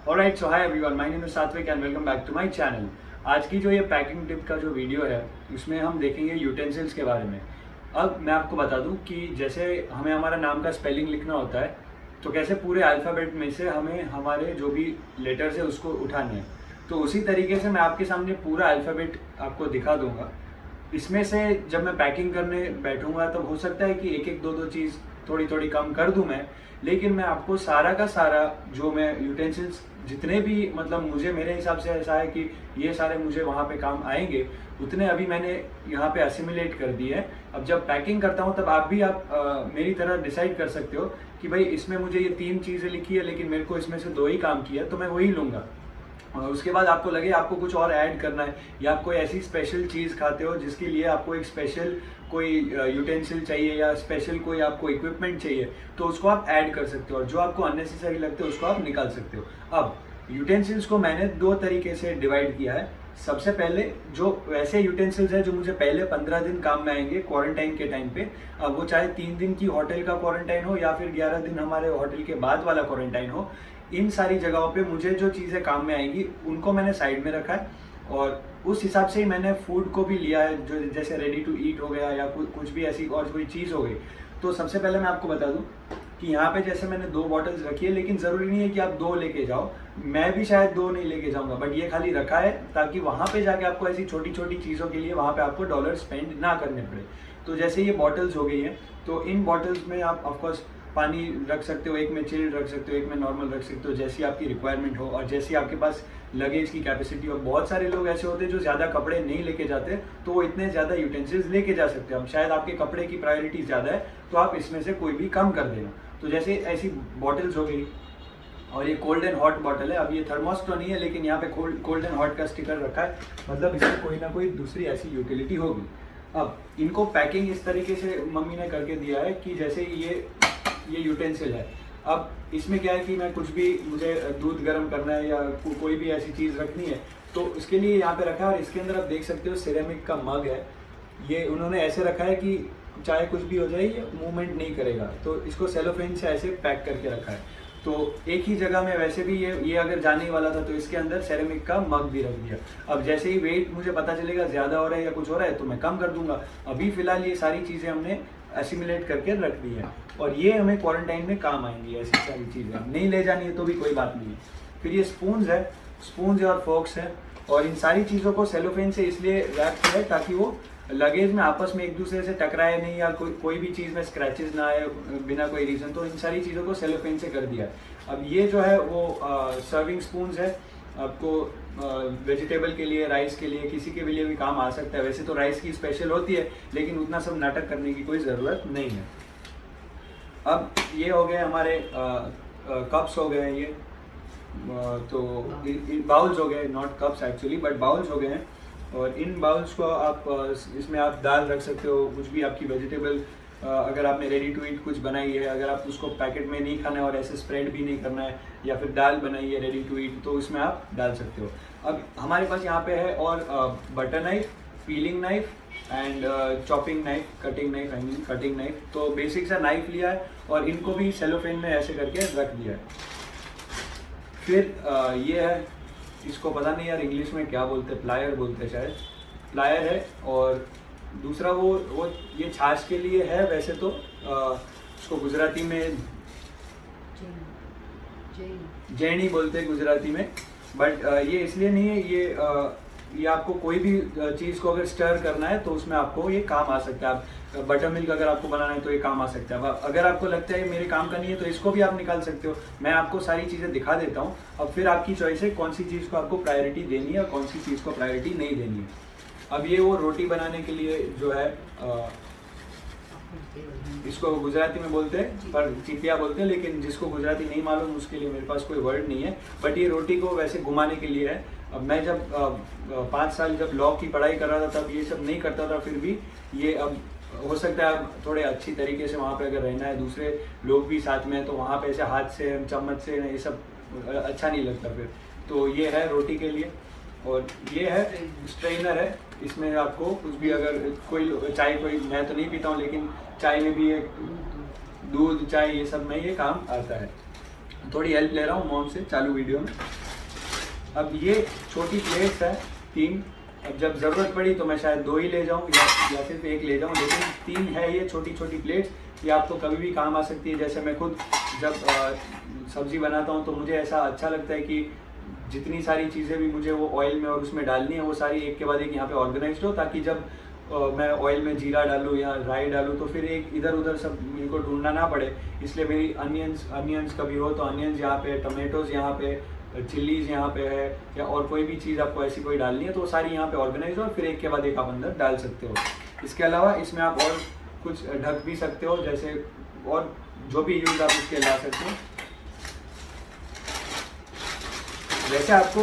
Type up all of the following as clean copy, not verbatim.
Alright, so hi everyone, my name is Satvik and welcome back to my channel. आज की जो ये packing tip का जो वीडियो है इसमें हम देखेंगे यूटेंसिल्स के बारे में। अब मैं आपको बता दूं कि जैसे हमें हमारा नाम का स्पेलिंग लिखना होता है तो कैसे पूरे अल्फ़ाबेट में से हमें हमारे जो भी लेटर्स है उसको उठाने हैं, तो उसी तरीके से मैं आपके सामने पूरा अल्फ़ाबेट आपको दिखा दूंगा। इसमें से जब मैं पैकिंग करने बैठूंगा तब हो सकता है कि एक एक दो दो चीज़ थोड़ी थोड़ी कम कर दूं मैं, लेकिन मैं आपको सारा का सारा जो मैं यूटेंसिल्स जितने भी मतलब मुझे मेरे हिसाब से ऐसा है कि ये सारे मुझे वहाँ पे काम आएंगे, उतने अभी मैंने यहाँ पे असिमुलेट कर दिए हैं। अब जब पैकिंग करता हूँ तब आप भी मेरी तरह डिसाइड कर सकते हो कि भाई इसमें मुझे ये 3 चीज़ें लिखी है लेकिन मेरे को इसमें से 2 ही काम किया, तो मैं वही लूँगा। और उसके बाद आपको लगे आपको कुछ और ऐड करना है या आप कोई ऐसी स्पेशल चीज़ खाते हो जिसके लिए आपको एक स्पेशल कोई यूटेंसिल चाहिए या स्पेशल कोई आपको इक्विपमेंट चाहिए, तो उसको आप ऐड कर सकते हो और जो आपको अननेसेसरी लगते हो उसको आप निकाल सकते हो। अब यूटेंसिल्स को मैंने 2 तरीके से डिवाइड किया है। सबसे पहले जो वैसे यूटेंसिल्स हैं जो मुझे पहले 15 दिन काम में आएंगे क्वारंटाइन के टाइम पे, अब वो चाहे 3 दिन की होटल का क्वारंटाइन हो या फिर 11 दिन हमारे होटल के बाद वाला क्वारंटाइन हो, इन सारी जगहों पे मुझे जो चीज़ें काम में आएंगी उनको मैंने साइड में रखा है और उस हिसाब से ही मैंने फूड को भी लिया है, जो जैसे रेडी टू ईट हो गया या कुछ भी ऐसी और कोई चीज़ हो गई। तो सबसे पहले मैं आपको बता दूं कि यहाँ पे जैसे मैंने 2 बॉटल्स रखी है, लेकिन ज़रूरी नहीं है कि आप 2 लेके जाओ, मैं भी शायद 2 नहीं लेके जाऊँगा, बट ये खाली रखा है ताकि वहाँ पे जाके आपको ऐसी छोटी छोटी चीज़ों के लिए वहाँ पे आपको डॉलर स्पेंड ना करने पड़े। तो जैसे ये बॉटल्स हो गई हैं, तो इन बॉटल्स में आप ऑफकोर्स पानी रख सकते हो, एक में चिल्ड रख सकते हो, एक में नॉर्मल रख सकते हो, जैसी आपकी रिक्वायरमेंट हो और जैसी आपके पास लगेज की कैपेसिटी हो। बहुत सारे लोग ऐसे होते हैं जो ज़्यादा कपड़े नहीं लेके जाते, तो वो इतने ज़्यादा यूटेंसिल्स लेके जा सकते हैं। अब शायद आपके कपड़े की प्रायोरिटी ज़्यादा है तो आप इसमें से कोई भी कम कर देना। तो जैसे ऐसी बॉटल्स हो गई, और ये कोल्ड एंड हॉट बॉटल है। अब ये थर्मोस तो नहीं है लेकिन यहाँ पे कोल्ड एंड हॉट का स्टिकर रखा है, मतलब इसमें कोई ना कोई दूसरी ऐसी यूटिलिटी होगी। अब इनको पैकिंग इस तरीके से मम्मी ने करके दिया है कि जैसे ये यूटेंसिल है। अब इसमें क्या है कि मैं कुछ भी मुझे दूध गर्म करना है या कोई भी ऐसी चीज़ रखनी है तो इसके लिए यहाँ पे रखा है। और इसके अंदर आप देख सकते हो सिरेमिक का मग है, ये उन्होंने ऐसे रखा है कि चाहे कुछ भी हो जाए ये मूवमेंट नहीं करेगा, तो इसको सेलोफेन से ऐसे पैक करके रखा है। तो एक ही जगह में वैसे भी ये अगर जाने ही वाला था तो इसके अंदर सेरेमिक का मग भी रख दिया। अब जैसे ही वेट मुझे पता चलेगा ज़्यादा हो रहा है या कुछ हो रहा है तो मैं कम कर दूंगा। अभी फ़िलहाल ये सारी चीज़ें हमने एसिमुलेट करके रख दी है और ये हमें क्वारंटाइन में काम आएंगी। ऐसी सारी चीज़ें नहीं ले जानी है तो भी कोई बात नहीं है। फिर ये स्पून्स और फोर्क्स है, और इन सारी चीज़ों को सेलोफेन से इसलिए रैप किया है ताकि वो लगेज में आपस में एक दूसरे से टकराए नहीं या कोई भी चीज़ में स्क्रैचेस ना आए बिना कोई रीज़न। तो इन सारी चीज़ों को सेलोफेन से कर दिया है। अब ये जो है वो सर्विंग स्पून्स है, आपको वेजिटेबल के लिए, राइस के लिए, किसी के लिए भी काम आ सकता है। वैसे तो राइस की स्पेशल होती है लेकिन उतना सब नाटक करने की कोई ज़रूरत नहीं है। अब ये हो गए हमारे कप्स हो गए, ये तो बाउल्स हो गए, not cups actually but bowls हो गए हैं। और इन बाउल्स को आप इसमें आप दाल रख सकते हो, कुछ भी आपकी वेजिटेबल, अगर आपने रेडी टू ईट कुछ बनाई है, अगर आप उसको पैकेट में नहीं खाना है और ऐसे स्प्रेड भी नहीं करना है, या फिर दाल बनाई है रेडी टू ईट, तो उसमें आप डाल सकते हो। अब हमारे पास यहाँ पे है और butter knife, piling knife and chopping knife, cutting knife. तो बेसिक सा नाइफ लिया है और इनको भी सेलोफेन में ऐसे करके रख दिया है। फिर ये है, इसको पता नहीं यार इंग्लिश में क्या बोलते हैं, प्लायर बोलते हैं शायद, प्लायर है। और दूसरा वो ये छाछ के लिए है, वैसे तो इसको गुजराती में जैनी बोलते हैं गुजराती में, बट ये इसलिए नहीं है, ये आपको कोई भी चीज़ को अगर स्टर करना है तो उसमें आपको ये काम आ सकता है। आप बटर मिल्क अगर आपको बनाना है तो ये काम आ सकता है। अब अगर आपको लगता है मेरे काम का नहीं है तो इसको भी आप निकाल सकते हो। मैं आपको सारी चीज़ें दिखा देता हूँ, अब फिर आपकी चॉइस है कौन सी चीज़ को आपको प्रायोरिटी देनी है और कौन सी चीज़ को प्रायोरिटी नहीं देनी है। अब ये वो रोटी बनाने के लिए जो है, इसको गुजराती में बोलते हैं पर चिटिया बोलते हैं, लेकिन जिसको गुजराती नहीं मालूम उसके लिए मेरे पास कोई वर्ड नहीं है, बट ये रोटी को वैसे घुमाने के लिए है। अब मैं जब 5 साल जब लॉ की पढ़ाई कर रहा था तब ये सब नहीं करता था, फिर भी ये अब हो सकता है अब थोड़े अच्छी तरीके से वहाँ पे अगर रहना है, दूसरे लोग भी साथ में है, तो वहाँ पे ऐसे हाथ से चम्मच से ये सब अच्छा नहीं लगता फिर। तो ये है रोटी के लिए। और ये है स्ट्रेनर है, इसमें आपको कुछ भी अगर कोई चाय, कोई मैं तो नहीं पीता हूँ लेकिन चाय में भी एक दूध चाय ये सब में ये काम आता है। थोड़ी हेल्प ले रहा हूँ मॉम से चालू वीडियो में। अब ये छोटी प्लेट्स है 3, अब जब ज़रूरत पड़ी तो मैं शायद 2 ही ले जाऊँ या सिर्फ 1 ले जाऊँ, लेकिन 3 है ये छोटी छोटी प्लेट्स। ये आपको कभी भी काम आ सकती है। जैसे मैं खुद जब सब्ज़ी बनाता हूँ तो मुझे ऐसा अच्छा लगता है कि जितनी सारी चीज़ें भी मुझे वो ऑयल में और उसमें डालनी है वो सारी एक के बाद एक यहाँ पे ऑर्गेनाइज्ड हो, ताकि जब मैं ऑयल में जीरा डालूँ या राई डालूँ तो फिर एक इधर उधर सब मेरे को ढूंढना ना पड़े। इसलिए मेरी अनियंस कभी हो तो अनियंस यहाँ पे, टमाटोज़ यहाँ पे, चिल्लीज़ यहाँ पे है, या और कोई भी चीज़ आपको ऐसी कोई डालनी है तो वो सारी यहाँ पे ऑर्गेनाइज हो और फिर एक के बाद एक आप अंदर डाल सकते हो। इसके अलावा इसमें आप और कुछ ढक भी सकते हो, जैसे और जो भी यूज़ आप इसके ला सकते हो। वैसे आपको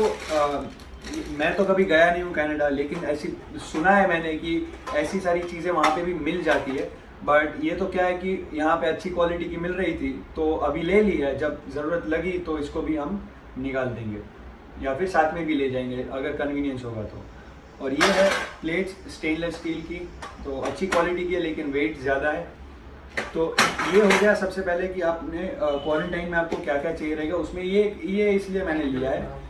मैं तो कभी गया नहीं हूँ कनाडा, लेकिन ऐसी सुना है मैंने कि ऐसी सारी चीज़ें वहाँ पे भी मिल जाती है। बट ये तो क्या है कि यहाँ पे अच्छी क्वालिटी की मिल रही थी तो अभी ले ली है, जब ज़रूरत लगी तो इसको भी हम निकाल देंगे या फिर साथ में भी ले जाएंगे अगर कन्वीनियंस होगा तो। और ये है प्लेट्स स्टेनलेस स्टील की, तो अच्छी क्वालिटी की है लेकिन वेट ज़्यादा है। तो ये हो गया सबसे पहले कि आपने क्वारंटाइन में आपको क्या क्या चाहिए रहेगा उसमें। ये इसलिए मैंने लिया है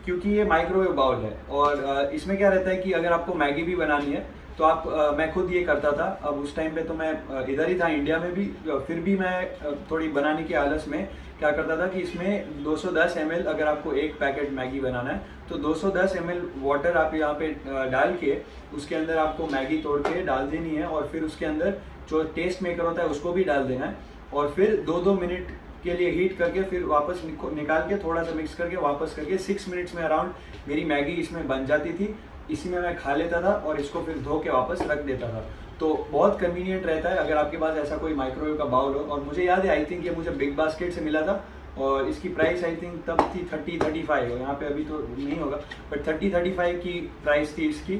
क्योंकि ये माइक्रोवेव बाउल है और इसमें क्या रहता है कि अगर आपको मैगी भी बनानी है तो आप मैं खुद ये करता था। अब उस टाइम पे तो मैं इधर ही था इंडिया में भी, फिर भी मैं थोड़ी बनाने की आलस में क्या करता था कि इसमें 210 ml अगर आपको एक पैकेट मैगी बनाना है तो 210 ml वाटर आप यहाँ पे डाल के उसके अंदर आपको मैगी तोड़ के डाल देनी है और फिर उसके अंदर जो टेस्ट मेकर होता है उसको भी डाल देना है और फिर 2-2 मिनट के लिए हीट करके फिर वापस निकाल के थोड़ा सा मिक्स करके वापस करके 6 मिनट्स में अराउंड मेरी मैगी इसमें बन जाती थी। इसी में मैं खा लेता था और इसको फिर धो के वापस रख देता था। तो बहुत कन्वीनियंट रहता है अगर आपके पास ऐसा कोई माइक्रोवेव का बाउल हो। और मुझे याद है आई थिंक ये मुझे बिग बास्केट से मिला था और इसकी प्राइस आई थिंक तब थी 30-35, यहाँ पे अभी तो नहीं होगा बट 30-35 की प्राइस थी इसकी।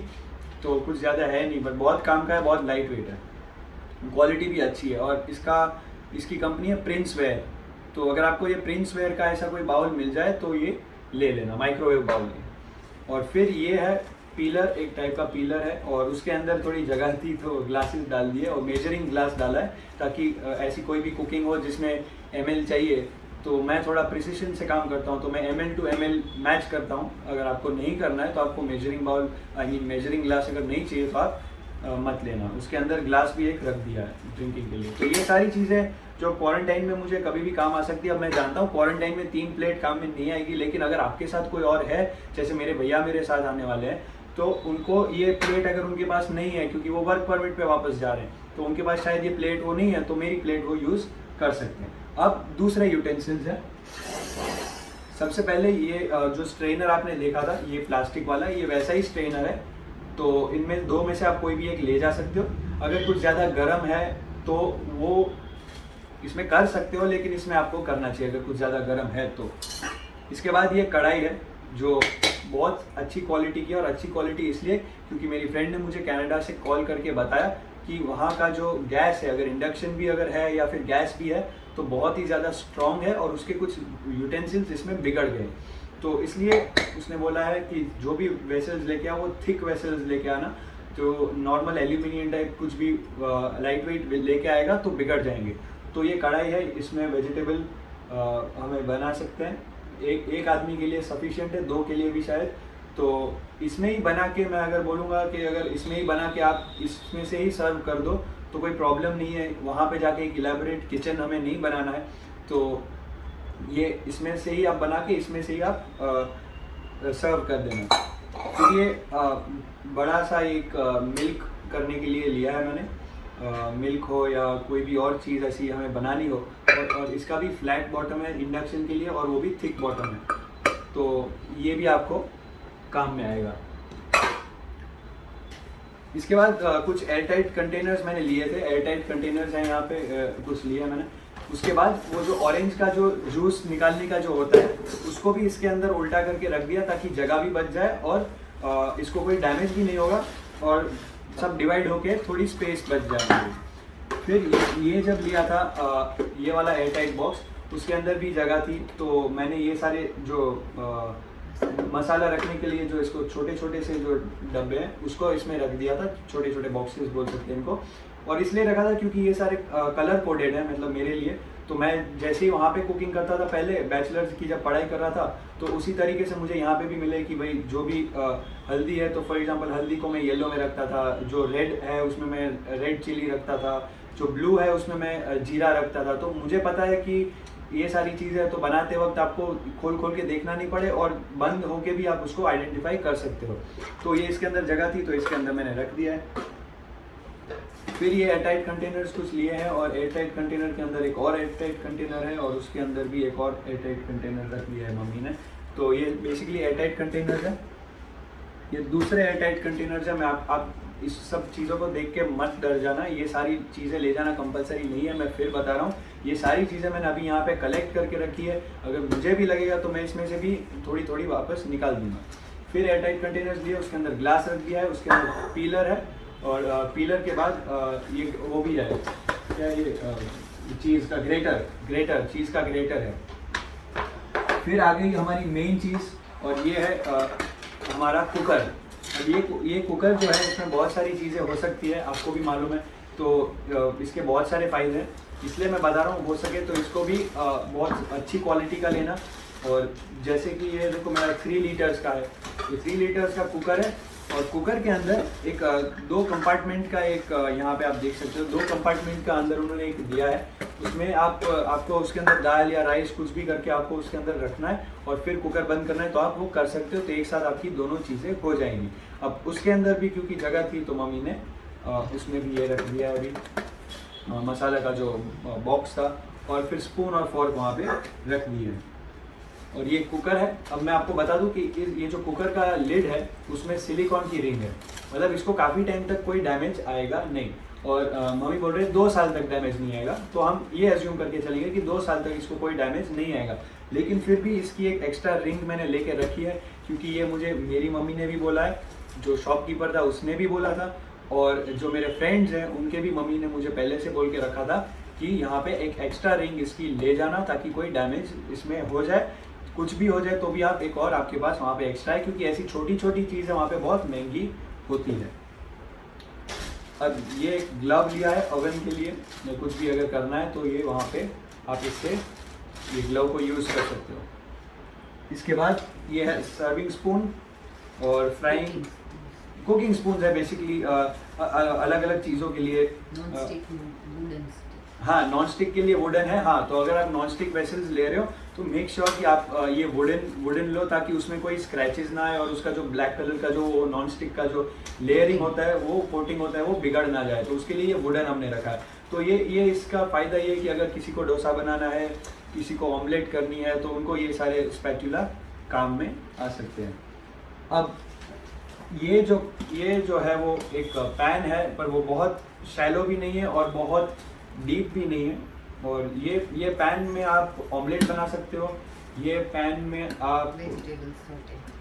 तो कुछ ज़्यादा है नहीं बट बहुत काम का है, बहुत लाइट वेट है, क्वालिटी भी अच्छी है। और इसकी कंपनी है प्रिंसवेयर। तो अगर आपको ये प्रिंसवेयर का ऐसा कोई बाउल मिल जाए तो ये ले लेना, माइक्रोवेव बाउल है। और फिर ये है पीलर, एक टाइप का पीलर है और उसके अंदर थोड़ी जगह थी तो ग्लासेस डाल दिए और मेजरिंग ग्लास डाला है ताकि ऐसी कोई भी कुकिंग हो जिसमें ml चाहिए तो मैं थोड़ा प्रिसिशन से काम करता हूँ तो मैं ml to ml मैच करता हूँ। अगर आपको नहीं करना है तो आपको मेजरिंग बाउल मेजरिंग ग्लास अगर नहीं चाहिए तो आप मत लेना। उसके अंदर ग्लास भी एक रख दिया है ड्रिंकिंग के लिए। तो ये सारी चीज़ें जो क्वारंटाइन में मुझे कभी भी काम आ सकती है। अब मैं जानता हूँ क्वारंटाइन में 3 प्लेट काम में नहीं आएगी, लेकिन अगर आपके साथ कोई और है, जैसे मेरे भैया मेरे साथ आने वाले हैं, तो उनको ये प्लेट अगर उनके पास नहीं है क्योंकि वो वर्क परमिट पे वापस जा रहे हैं तो उनके पास शायद ये प्लेट वो नहीं है तो मेरी प्लेट वो यूज़ कर सकते हैं। अब दूसरे यूटेंसिल्स है। सबसे पहले ये जो स्ट्रेनर आपने देखा था ये प्लास्टिक वाला, ये वैसा ही स्ट्रेनर है। तो इनमें 2 में से आप कोई भी एक ले जा सकते हो। अगर कुछ ज़्यादा गर्म है तो वो इसमें कर सकते हो, लेकिन इसमें आपको करना चाहिए अगर कुछ ज़्यादा गर्म है तो। इसके बाद ये कढ़ाई है जो बहुत अच्छी क्वालिटी की है, और अच्छी क्वालिटी इसलिए क्योंकि मेरी फ्रेंड ने मुझे कनाडा से कॉल करके बताया कि वहाँ का जो गैस है, अगर इंडक्शन भी अगर है या फिर गैस भी है तो बहुत ही ज़्यादा स्ट्रॉन्ग है और उसके कुछ यूटेंसिल्स इसमें बिगड़ गए। तो इसलिए उसने बोला है कि जो भी वेसल्स लेके आओ वो थिक वेसल्स लेके आना, तो नॉर्मल एल्यूमिनियम टाइप कुछ भी लाइट वेट लेके आएगा तो बिगड़ जाएंगे। तो ये कढ़ाई है, इसमें वेजिटेबल हमें बना सकते हैं। एक आदमी के लिए सफिशिएंट है, 2 के लिए भी शायद। तो इसमें ही बना के मैं अगर बोलूँगा कि अगर इसमें ही बना के आप इसमें से ही सर्व कर दो तो कोई प्रॉब्लम नहीं है। वहाँ पे जाके एक इलेबोरेट किचन हमें नहीं बनाना है, तो ये इसमें से ही आप बना के इसमें से ही आप सर्व कर देना। तो ये बड़ा सा एक मिल्क करने के लिए लिया है मैंने, मिल्क हो या कोई भी और चीज़ ऐसी हमें बनानी हो, और इसका भी फ्लैट बॉटम है इंडक्शन के लिए और वो भी थिक बॉटम है, तो ये भी आपको काम में आएगा। इसके बाद कुछ एयरटाइट कंटेनर्स मैंने लिए थे, एयरटाइट कंटेनर्स हैं यहाँ पे कुछ लिए मैंने। उसके बाद वो जो ऑरेंज का जो जूस निकालने का जो होता है उसको भी इसके अंदर उल्टा करके रख दिया ताकि जगह भी बच जाए और इसको कोई डैमेज भी नहीं होगा और सब डिवाइड होके थोड़ी स्पेस बच जाएगी। फिर ये जब लिया था ये वाला एयरटाइट बॉक्स, उसके अंदर भी जगह थी, तो मैंने ये सारे जो मसाला रखने के लिए जो इसको छोटे छोटे से जो डब्बे हैं उसको इसमें रख दिया था, छोटे छोटे बॉक्सेस बोल सकते हैं इनको। और इसलिए रखा था क्योंकि ये सारे कलर कोडेड है, मतलब मेरे लिए, तो मैं जैसे ही वहाँ पे कुकिंग करता था पहले, बैचलर्स की जब पढ़ाई कर रहा था, तो उसी तरीके से मुझे यहाँ पे भी मिले कि भाई जो भी हल्दी है तो फॉर एग्जांपल हल्दी को मैं येलो में रखता था, जो रेड है उसमें मैं रेड चिली रखता था, जो ब्लू है उसमें मैं जीरा रखता था। तो मुझे पता है कि ये सारी चीज़ें तो बनाते वक्त आपको खोल खोल के देखना नहीं पड़े और बंद होके भी आप उसको आइडेंटिफाई कर सकते हो। तो ये इसके अंदर जगह थी तो इसके अंदर मैंने रख दिया है। फिर ये एयरटाइट कंटेनर्स कुछ लिए हैं और एयरटाइट कंटेनर के अंदर एक और एयरटाइट कंटेनर है और उसके अंदर भी एक और एयरटाइट कंटेनर रख दिया है मम्मी ने। तो ये बेसिकली एयरटाइट कंटेनर है। ये दूसरे एयरटाइट कंटेनर है। मैं आप इस सब चीज़ों को देख के मत डर जाना, ये सारी चीज़ें ले जाना कंपलसरी नहीं है। मैं फिर बता रहा हूँ, ये सारी चीज़ें मैंने अभी यहाँ पे कलेक्ट करके रखी है। अगर मुझे भी लगेगा तो मैं इसमें से भी थोड़ी थोड़ी वापस निकाल दूँगा। फिर एयरटाइट कंटेनर्स लिए, उसके अंदर ग्लास रख दिया है, उसके अंदर पीलर है और पीलर के बाद ये वो भी है, क्या ये चीज़ का ग्रेटर चीज़ का ग्रेटर है। फिर आ गई हमारी मेन चीज़ और ये है हमारा कुकर। अब ये कुकर जो है इसमें बहुत सारी चीज़ें हो सकती है, आपको भी मालूम है। तो इसके बहुत सारे फ़ायदे हैं, इसलिए मैं बता रहा हूँ हो सके तो इसको भी बहुत अच्छी क्वालिटी का लेना। और जैसे कि ये देखो मेरा 3 लीटर्स का है, ये 3 लीटर्स का कुकर है और कुकर के अंदर एक 2 कंपार्टमेंट का एक यहाँ पे आप देख सकते हो 2 कंपार्टमेंट का अंदर उन्होंने एक दिया है। उसमें आपको उसके अंदर दाल या राइस कुछ भी करके आपको उसके अंदर रखना है और फिर कुकर बंद करना है, तो आप वो कर सकते हो। तो एक साथ आपकी दोनों चीज़ें हो जाएंगी। अब उसके अंदर भी क्योंकि जगह थी तो मम्मी ने उसमें भी ये रख दिया है अभी मसाला का जो बॉक्स था, और फिर स्पून और फॉर्क वहाँ पे रख दिए हैं। और ये कुकर है। अब मैं आपको बता दूं कि ये जो कुकर का लिड है उसमें सिलिकॉन की रिंग है, मतलब इसको काफ़ी टाइम तक कोई डैमेज आएगा नहीं। और मम्मी बोल रहे हैं 2 साल तक डैमेज नहीं आएगा, तो हम ये एज्यूम करके चलेंगे कि 2 साल तक इसको कोई डैमेज नहीं आएगा। लेकिन फिर भी इसकी एक एक्स्ट्रा रिंग मैंने लेके रखी है, क्योंकि ये मुझे मेरी मम्मी ने भी बोला है, जो शॉपकीपर था उसने भी बोला था, और जो मेरे फ्रेंड्स हैं उनके भी मम्मी ने मुझे पहले से बोल के रखा था कि यहाँ पे एक एक्स्ट्रा रिंग इसकी ले जाना, ताकि कोई डैमेज इसमें हो जाए, कुछ भी हो जाए तो भी आप एक और आपके पास वहाँ पे एक्स्ट्रा है, क्योंकि ऐसी छोटी छोटी चीज़ें वहाँ पे बहुत महंगी होती है। अब ये एक ग्लव लिया है ओवन के लिए, या कुछ भी अगर करना है तो ये वहाँ पे आप इससे ये ग्लव को यूज़ कर सकते हो। इसके बाद ये है सर्विंग स्पून और फ्राइंग कुकिंग स्पून है बेसिकली अलग अलग चीज़ों के लिए। हाँ, नॉन स्टिक के लिए वुडन है। हाँ, तो अगर आप नॉन स्टिक वेसल्स ले रहे हो तो मेक श्योर कि आप ये वुडन लो, ताकि उसमें कोई स्क्रैचेस ना आए और उसका जो ब्लैक कलर का जो नॉन स्टिक का जो लेयरिंग होता है, वो कोटिंग होता है, वो बिगड़ ना जाए। तो उसके लिए ये वुडन हमने रखा है। तो ये इसका फ़ायदा ये है कि अगर किसी को डोसा बनाना है, किसी को ऑमलेट करनी है, तो उनको ये सारे स्पैचुला काम में आ सकते हैं। अब ये जो है वो एक पैन है, पर वो बहुत शैलो भी नहीं है और बहुत डीप भी नहीं है। और ये पैन में आप ऑमलेट बना सकते हो, ये पैन में आप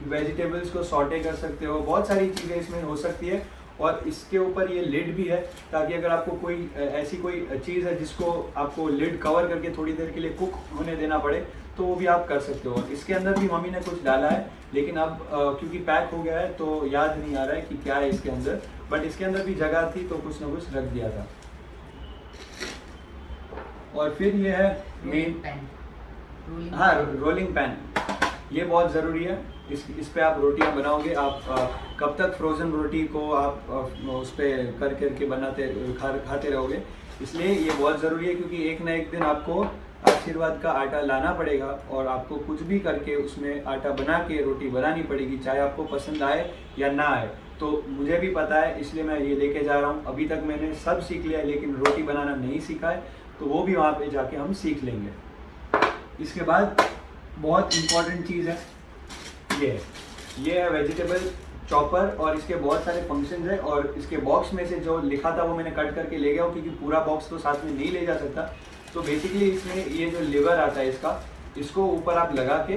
वेजिटेबल्स को सॉटे कर सकते हो, बहुत सारी चीज़ें इसमें हो सकती है। और इसके ऊपर ये लिड भी है, ताकि अगर आपको कोई ऐसी कोई चीज़ है जिसको आपको लिड कवर करके थोड़ी देर के लिए कुक होने देना पड़े, तो वो भी आप कर सकते हो। इसके अंदर भी मम्मी ने कुछ डाला है, लेकिन अब क्योंकि पैक हो गया है तो याद नहीं आ रहा है कि क्या है इसके अंदर, बट इसके अंदर भी जगह थी तो कुछ ना कुछ रख दिया था। और फिर ये है मेन पैन, हाँ रोलिंग पैन, ये बहुत ज़रूरी है। इस पे आप रोटियां बनाओगे। आप कब तक फ्रोज़न रोटी को आप उस पर करके खाते रहोगे, इसलिए ये बहुत ज़रूरी है, क्योंकि एक ना एक दिन आपको आशीर्वाद का आटा लाना पड़ेगा और आपको कुछ भी करके उसमें आटा बना के रोटी बनानी पड़ेगी, चाहे आपको पसंद आए या ना आए। तो मुझे भी पता है, इसलिए मैं ये लेके जा रहा हूँ। अभी तक मैंने सब सीख लिया है, लेकिन रोटी बनाना नहीं सीखा है, तो वो भी वहाँ पे जाके हम सीख लेंगे। इसके बाद बहुत इम्पॉर्टेंट चीज़ है, ये है वेजिटेबल चॉपर, और इसके बहुत सारे फंक्शंस हैं। और इसके बॉक्स में से जो लिखा था वो मैंने कट करके ले गया हूँ, क्योंकि पूरा बॉक्स तो साथ में नहीं ले जा सकता। तो बेसिकली इसमें ये जो लीवर आता है इसको ऊपर आप लगा के,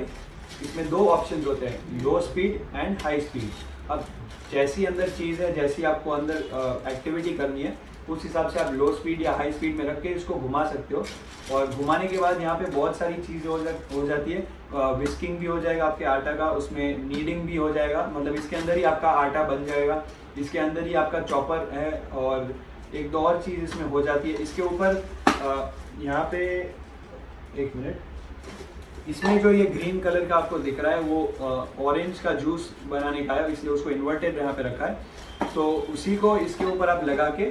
इसमें 2 ऑप्शंस होते हैं, लो स्पीड एंड हाई स्पीड। अब जैसी अंदर चीज़ है, जैसी आपको अंदर एक्टिविटी करनी है, उस हिसाब से आप लो स्पीड या हाई स्पीड में रख के इसको घुमा सकते हो। और घुमाने के बाद यहाँ पे बहुत सारी चीज़ें हो जाती है। विस्किंग भी हो जाएगा आपके आटा का, उसमें नीडिंग भी हो जाएगा, मतलब इसके अंदर ही आपका आटा बन जाएगा, इसके अंदर ही आपका चॉपर है, और एक दो और चीज़ इसमें हो जाती है। इसके ऊपर यहाँ पे एक मिनट। इसमें जो ये ग्रीन कलर का आपको दिख रहा है वो ऑरेंज का जूस बनाने का है, इसलिए उसको इन्वर्टेड यहाँ पे रखा है। तो उसी को इसके ऊपर आप लगा के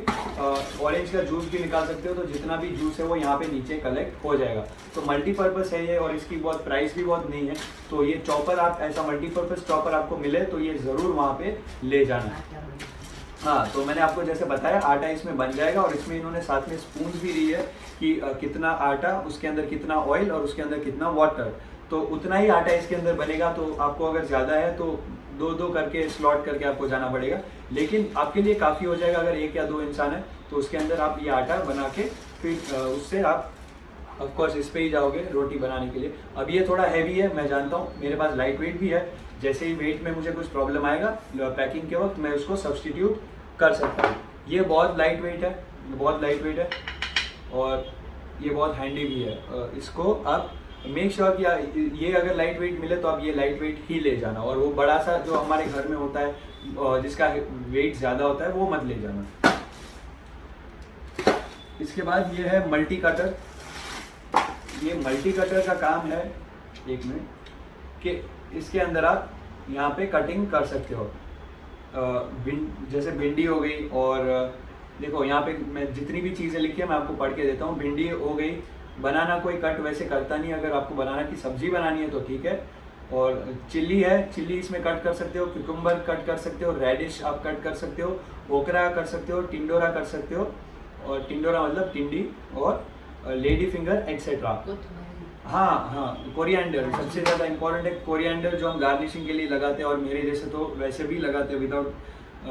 ऑरेंज का जूस भी निकाल सकते हो, तो जितना भी जूस है वो यहाँ पे नीचे कलेक्ट हो जाएगा। तो मल्टीपर्पज़ है ये, और इसकी बहुत प्राइस भी बहुत नहीं है। तो ये चॉपर आप ऐसा मल्टीपर्पज़ चॉपर आपको मिले तो ये ज़रूर वहाँ पे ले जाना। हाँ, तो मैंने आपको जैसे बताया आटा इसमें बन जाएगा, और इसमें इन्होंने साथ में स्पून भी दी है कि कितना आटा, उसके अंदर कितना ऑयल और उसके अंदर कितना वाटर, तो उतना ही आटा इसके अंदर बनेगा। तो आपको अगर ज़्यादा है तो दो दो करके स्लॉट करके आपको जाना पड़ेगा, लेकिन आपके लिए काफ़ी हो जाएगा। अगर एक या दो इंसान है तो उसके अंदर आप ये आटा बना के फिर उससे आप ऑफकोर्स इस पे ही जाओगे रोटी बनाने के लिए। अब ये थोड़ा हैवी है, मैं जानता हूँ, मेरे पास लाइट वेट भी है। जैसे ही वेट में मुझे कुछ प्रॉब्लम आएगा पैकिंग के वक्त, मैं उसको सब्सटीट्यूट कर सकता हूँ। ये बहुत लाइट वेट है, बहुत लाइट वेट है, और ये बहुत हैंडी भी है। इसको आप मेक श्योर कि ये अगर लाइट वेट मिले तो आप ये लाइट वेट ही ले जाना, और वो बड़ा सा जो हमारे घर में होता है जिसका वेट ज़्यादा होता है वो मत ले जाना। इसके बाद ये है मल्टी कटर। ये मल्टी कटर का काम है, एक मिनट, कि इसके अंदर आप यहाँ पे कटिंग कर सकते हो। जैसे भिंडी हो गई, और देखो यहाँ पे मैं जितनी भी चीज़ें लिखी है मैं आपको पढ़ के देता हूँ। भिंडी हो गई, बनाना कोई कट वैसे करता नहीं, अगर आपको बनाना की सब्जी बनानी है तो ठीक है। और चिल्ली है, चिल्ली इसमें कट कर सकते हो, क्यूकम्बर कट कर सकते हो, रेडिश आप कट कर सकते हो, ओकरा कर सकते हो, टिंडोरा कर सकते हो, और टिंडोरा मतलब टिंडी, और लेडी फिंगर एक्सेट्रा। हाँ हाँ, कोरिएंडर सबसे ज़्यादा इंपॉर्टेंट है। कोरिएंडर जो हम गार्निशिंग के लिए लगाते हैं, और मेरे जैसे तो वैसे भी लगाते हैं विदाउट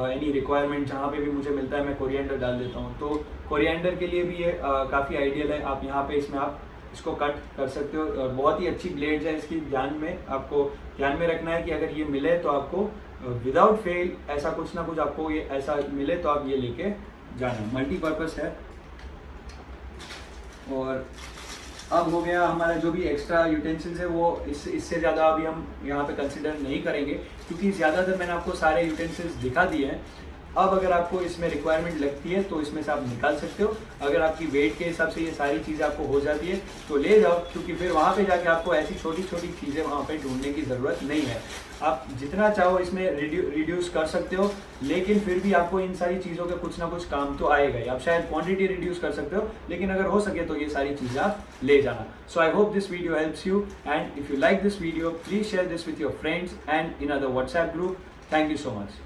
एनी रिक्वायरमेंट, जहाँ पे भी मुझे मिलता है मैं कोरिएंडर डाल देता हूँ। तो कोरिएंडर के लिए भी ये काफ़ी आइडियल है। आप यहाँ पे इसमें आप इसको कट कर सकते हो, और बहुत ही अच्छी ब्लेड्स है इसकी। आपको ध्यान में रखना है कि अगर ये मिले तो आपको विदाउट फेल ऐसा कुछ ना कुछ आपको ये ऐसा मिले तो आप ये लेके जाना। मल्टीपर्पज़ है। और अब हो गया हमारा जो भी एक्स्ट्रा यूटेंसिल्स है वो इससे ज़्यादा अभी हम यहाँ पे कंसिडर नहीं करेंगे, क्योंकि ज़्यादातर मैंने आपको सारे यूटेंसिल्स दिखा दिए हैं। अब अगर आपको इसमें रिक्वायरमेंट लगती है तो इसमें से आप निकाल सकते हो। अगर आपकी वेट के हिसाब से ये सारी चीज़ें आपको हो जाती है तो ले जाओ, क्योंकि फिर वहाँ पे जाके आपको ऐसी छोटी छोटी चीज़ें वहाँ पे ढूंढने की ज़रूरत नहीं है। आप जितना चाहो इसमें रिड्यूस कर सकते हो, लेकिन फिर भी आपको इन सारी चीज़ों के कुछ ना कुछ काम तो आएगा ही। आप शायद क्वांटिटी रिड्यूस कर सकते हो, लेकिन अगर हो सके तो ये सारी चीज़ें आप ले जाना। So I hope this video helps you, and if you like this video please share this with your friends and in other WhatsApp group. Thank you so much.